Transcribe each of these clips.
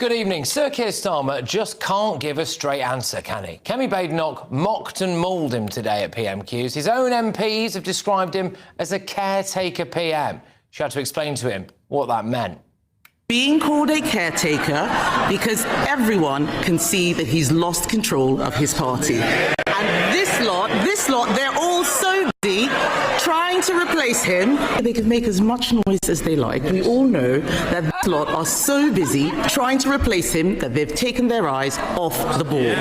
Good evening. Sir Keir Starmer just can't give a straight answer, can he? Kemi Badenoch mocked and mauled him today at PMQs. His own MPs have described him as a caretaker PM. She had to explain to him what that meant. Being called a caretaker because everyone can see that he's lost control of his party. And this lot, they're all so busy trying to replace him. They can make as much noise as they like. We all know that this lot are so busy trying to replace him that they've taken their eyes off the ball.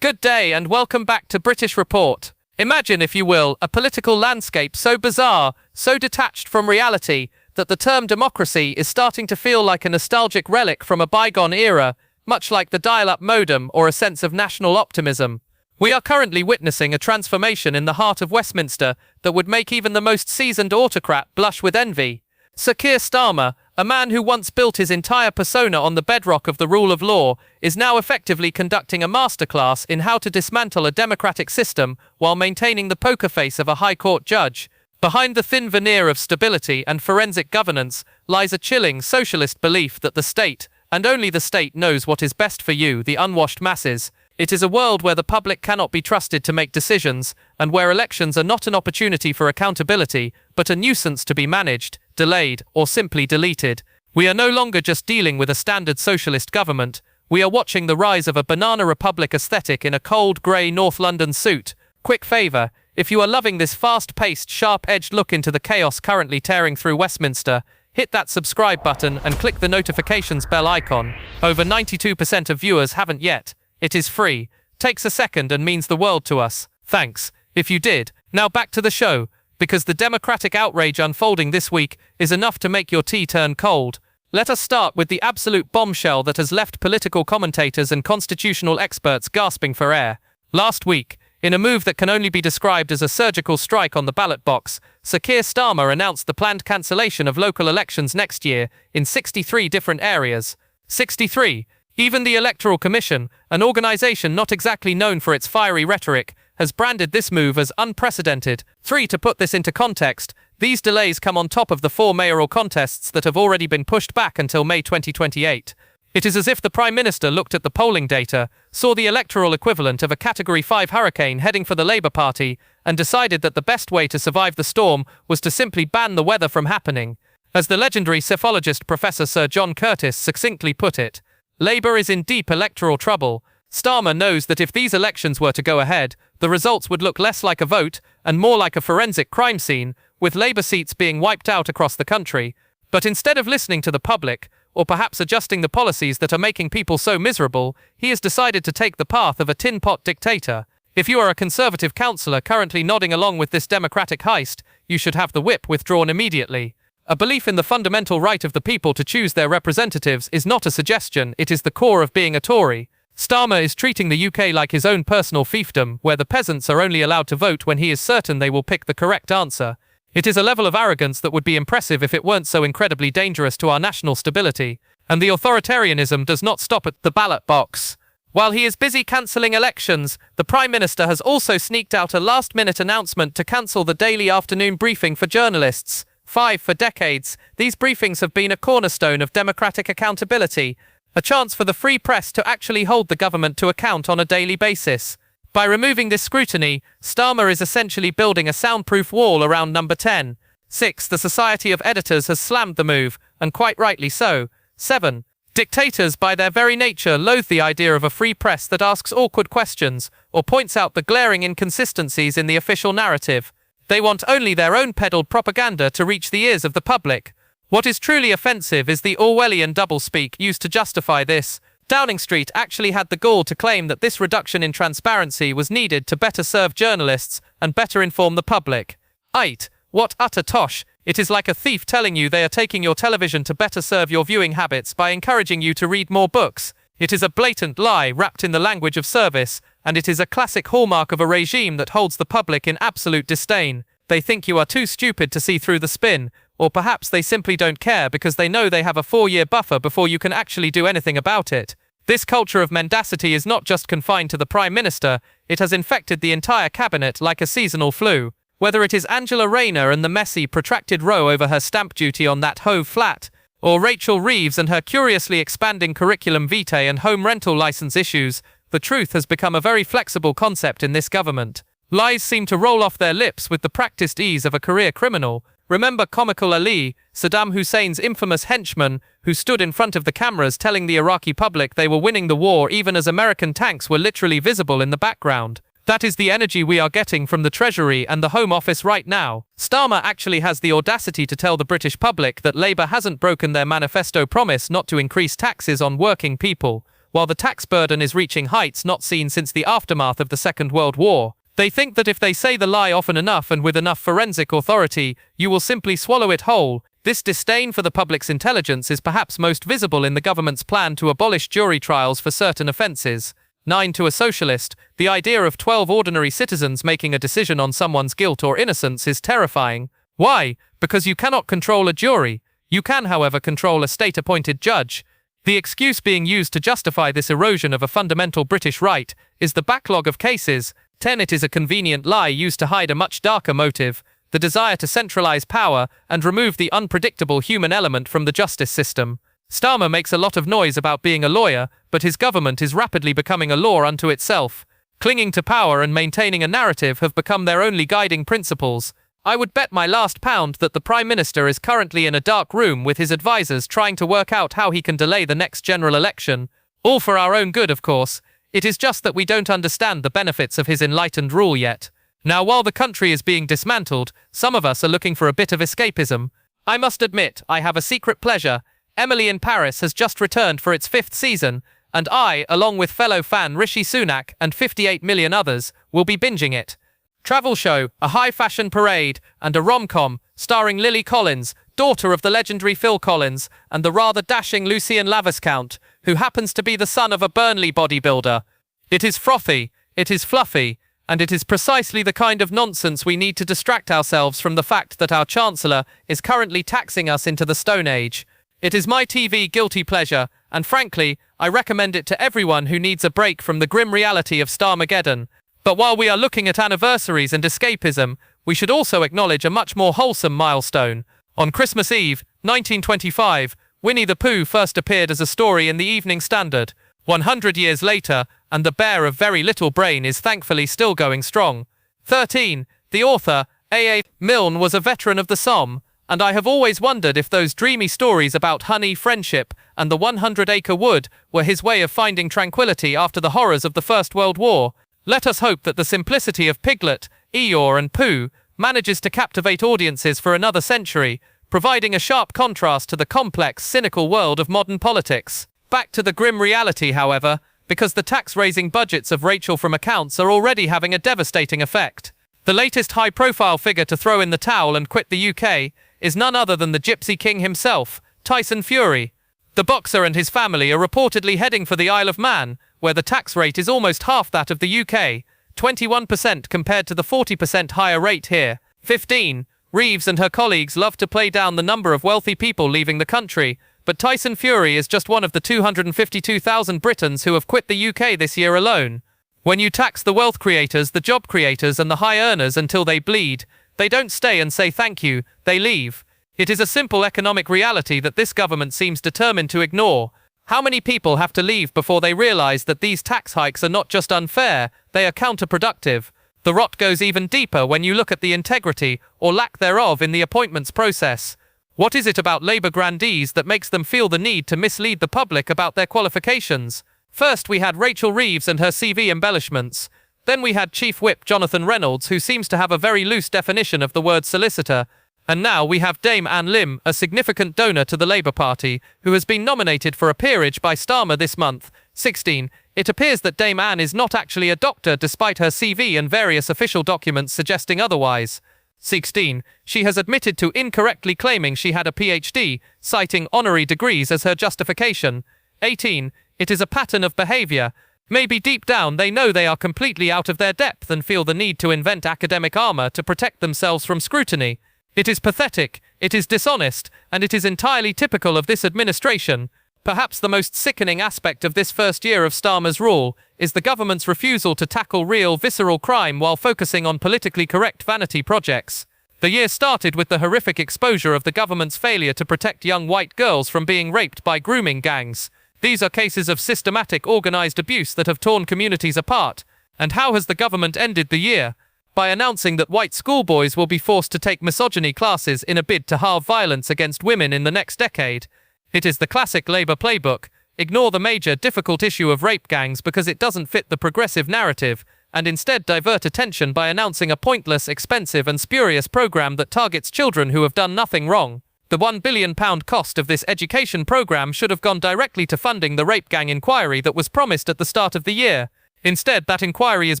Good day and welcome back to British Report. Imagine, if you will, a political landscape so bizarre, so detached from reality, that the term democracy is starting to feel like a nostalgic relic from a bygone era, much like the dial-up modem or a sense of national optimism. We are currently witnessing a transformation in the heart of Westminster that would make even the most seasoned autocrat blush with envy. Sir Keir Starmer, a man who once built his entire persona on the bedrock of the rule of law, is now effectively conducting a masterclass in how to dismantle a democratic system while maintaining the poker face of a High Court judge. Behind the thin veneer of stability and forensic governance lies a chilling socialist belief that the state, and only the state, knows what is best for you, the unwashed masses. It is a world where the public cannot be trusted to make decisions, and where elections are not an opportunity for accountability, but a nuisance to be managed, delayed, or simply deleted. We are no longer just dealing with a standard socialist government. We are watching the rise of a banana republic aesthetic in a cold, grey North London suit. Quick favour, if you are loving this fast-paced, sharp-edged look into the chaos currently tearing through Westminster, hit that subscribe button and click the notifications bell icon. Over 92% of viewers haven't yet. It is free, takes a second and means the world to us. Thanks, if you did. Now back to the show, because the democratic outrage unfolding this week is enough to make your tea turn cold. Let us start with the absolute bombshell that has left political commentators and constitutional experts gasping for air. Last week, in a move that can only be described as a surgical strike on the ballot box, Sir Keir Starmer announced the planned cancellation of local elections next year in 63 different areas. 63. Even the Electoral Commission, an organisation not exactly known for its fiery rhetoric, has branded this move as unprecedented. 3. To put this into context, these delays come on top of the 4 mayoral contests that have already been pushed back until May 2028. It is as if the Prime Minister looked at the polling data, saw the electoral equivalent of a Category 5 hurricane heading for the Labour Party, and decided that the best way to survive the storm was to simply ban the weather from happening. As the legendary psephologist Professor Sir John Curtis succinctly put it, Labour is in deep electoral trouble. Starmer knows that if these elections were to go ahead, the results would look less like a vote and more like a forensic crime scene, with Labour seats being wiped out across the country. But instead of listening to the public, or perhaps adjusting the policies that are making people so miserable, he has decided to take the path of a tin pot dictator. If you are a Conservative councillor currently nodding along with this democratic heist, you should have the whip withdrawn immediately. A belief in the fundamental right of the people to choose their representatives is not a suggestion, it is the core of being a Tory. Starmer is treating the UK like his own personal fiefdom, where the peasants are only allowed to vote when he is certain they will pick the correct answer. It is a level of arrogance that would be impressive if it weren't so incredibly dangerous to our national stability. And the authoritarianism does not stop at the ballot box. While he is busy cancelling elections, the Prime Minister has also sneaked out a last-minute announcement to cancel the daily afternoon briefing for journalists. 5. For decades, these briefings have been a cornerstone of democratic accountability, a chance for the free press to actually hold the government to account on a daily basis. By removing this scrutiny, Starmer is essentially building a soundproof wall around number 10. 6. The Society of Editors has slammed the move, and quite rightly so. 7. Dictators, by their very nature, loathe the idea of a free press that asks awkward questions, or points out the glaring inconsistencies in the official narrative. They want only their own peddled propaganda to reach the ears of the public. What is truly offensive is the Orwellian doublespeak used to justify this. Downing Street actually had the gall to claim that this reduction in transparency was needed to better serve journalists and better inform the public. 8. What utter tosh! It is like a thief telling you they are taking your television to better serve your viewing habits by encouraging you to read more books. It is a blatant lie wrapped in the language of service, and it is a classic hallmark of a regime that holds the public in absolute disdain. They think you are too stupid to see through the spin, or perhaps they simply don't care because they know they have a 4-year buffer before you can actually do anything about it. This culture of mendacity is not just confined to the Prime Minister, it has infected the entire cabinet like a seasonal flu. Whether it is Angela Rayner and the messy, protracted row over her stamp duty on that Hove flat, Or Rachel Reeves and her curiously expanding curriculum vitae and home rental license issues. The truth has become a very flexible concept in this government. Lies seem to roll off their lips with the practiced ease of a career criminal. Remember Comical Ali, Saddam Hussein's infamous henchman, who stood in front of the cameras telling the Iraqi public they were winning the war even as American tanks were literally visible in the background. That is the energy we are getting from the Treasury and the Home Office right now. Starmer actually has the audacity to tell the British public that Labour hasn't broken their manifesto promise not to increase taxes on working people, while the tax burden is reaching heights not seen since the aftermath of the Second World War. They think that if they say the lie often enough and with enough forensic authority, you will simply swallow it whole. This disdain for the public's intelligence is perhaps most visible in the government's plan to abolish jury trials for certain offences. 9 to a socialist, the idea of 12 ordinary citizens making a decision on someone's guilt or innocence is terrifying. Why? Because you cannot control a jury. You can, however, control a state-appointed judge. The excuse being used to justify this erosion of a fundamental British right is the backlog of cases. 10. It is a convenient lie used to hide a much darker motive, the desire to centralise power and remove the unpredictable human element from the justice system. Starmer makes a lot of noise about being a lawyer, but his government is rapidly becoming a law unto itself. Clinging to power and maintaining a narrative have become their only guiding principles. I would bet my last pound that the Prime Minister is currently in a dark room with his advisors trying to work out how he can delay the next general election. All for our own good, of course. It is just that we don't understand the benefits of his enlightened rule yet. Now, while the country is being dismantled, some of us are looking for a bit of escapism. I must admit, I have a secret pleasure. Emily in Paris has just returned for its 5th season, and I, along with fellow fan Rishi Sunak and 58 million others, will be binging it. Travel show, a high-fashion parade, and a rom-com, starring Lily Collins, daughter of the legendary Phil Collins, and the rather dashing Lucien Laviscount, who happens to be the son of a Burnley bodybuilder. It is frothy, it is fluffy, and it is precisely the kind of nonsense we need to distract ourselves from the fact that our Chancellor is currently taxing us into the Stone Age. It is my TV guilty pleasure, and frankly, I recommend it to everyone who needs a break from the grim reality of Starmageddon. But while we are looking at anniversaries and escapism, we should also acknowledge a much more wholesome milestone. On Christmas Eve, 1925, Winnie the Pooh first appeared as a story in the Evening Standard. 100 years later, and the bear of very little brain is thankfully still going strong. 13. The author, A. Milne, was a veteran of the Somme, and I have always wondered if those dreamy stories about honey, friendship, and the 100-acre wood were his way of finding tranquility after the horrors of the First World War. Let us hope that the simplicity of Piglet, Eeyore, and Pooh manages to captivate audiences for another century, providing a sharp contrast to the complex, cynical world of modern politics. Back to the grim reality, however, because the tax-raising budgets of Rachel from accounts are already having a devastating effect. The latest high-profile figure to throw in the towel and quit the UK is none other than the Gypsy King himself, Tyson Fury. The boxer and his family are reportedly heading for the Isle of Man, where the tax rate is almost half that of the UK, 21% compared to the 40% higher rate here. 15. Reeves and her colleagues love to play down the number of wealthy people leaving the country, but Tyson Fury is just one of the 252,000 Britons who have quit the UK this year alone. When you tax the wealth creators, the job creators, and the high earners until they bleed, they don't stay and say thank you, they leave. It is a simple economic reality that this government seems determined to ignore. How many people have to leave before they realise that these tax hikes are not just unfair, they are counterproductive? The rot goes even deeper when you look at the integrity, or lack thereof, in the appointments process. What is it about Labour grandees that makes them feel the need to mislead the public about their qualifications? First we had Rachel Reeves and her CV embellishments. Then we had Chief Whip Jonathan Reynolds, who seems to have a very loose definition of the word solicitor. And now we have Dame Anne Lim, a significant donor to the Labour Party, who has been nominated for a peerage by Starmer this month. 16. It appears that Dame Anne is not actually a doctor despite her CV and various official documents suggesting otherwise. 16. She has admitted to incorrectly claiming she had a PhD, citing honorary degrees as her justification. 18. It is a pattern of behaviour. Maybe deep down they know they are completely out of their depth and feel the need to invent academic armour to protect themselves from scrutiny. It is pathetic, it is dishonest, and it is entirely typical of this administration. Perhaps the most sickening aspect of this first year of Starmer's rule is the government's refusal to tackle real, visceral crime while focusing on politically correct vanity projects. The year started with the horrific exposure of the government's failure to protect young white girls from being raped by grooming gangs. These are cases of systematic, organized abuse that have torn communities apart. And how has the government ended the year? By announcing that white schoolboys will be forced to take misogyny classes in a bid to halve violence against women in the next decade. It is the classic Labour playbook. Ignore the major, difficult issue of rape gangs because it doesn't fit the progressive narrative, and instead divert attention by announcing a pointless, expensive and spurious programme that targets children who have done nothing wrong. The £1 billion cost of this education programme should have gone directly to funding the rape gang inquiry that was promised at the start of the year. Instead, that inquiry is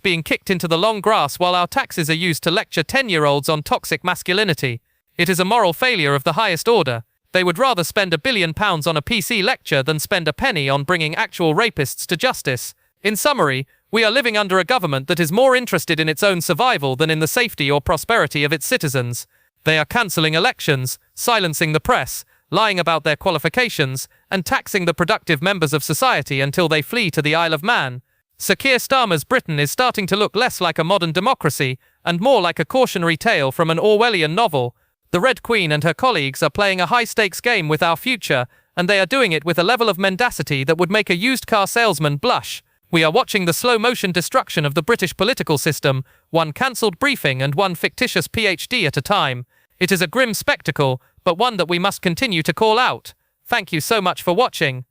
being kicked into the long grass while our taxes are used to lecture 10-year-olds on toxic masculinity. It is a moral failure of the highest order. They would rather spend £1 billion on a PC lecture than spend a penny on bringing actual rapists to justice. In summary, we are living under a government that is more interested in its own survival than in the safety or prosperity of its citizens. They are cancelling elections, silencing the press, lying about their qualifications, and taxing the productive members of society until they flee to the Isle of Man. Sir Keir Starmer's Britain is starting to look less like a modern democracy and more like a cautionary tale from an Orwellian novel. The Red Queen and her colleagues are playing a high-stakes game with our future, and they are doing it with a level of mendacity that would make a used car salesman blush. We are watching the slow-motion destruction of the British political system, one cancelled briefing and one fictitious PhD at a time. It is a grim spectacle, but one that we must continue to call out. Thank you so much for watching.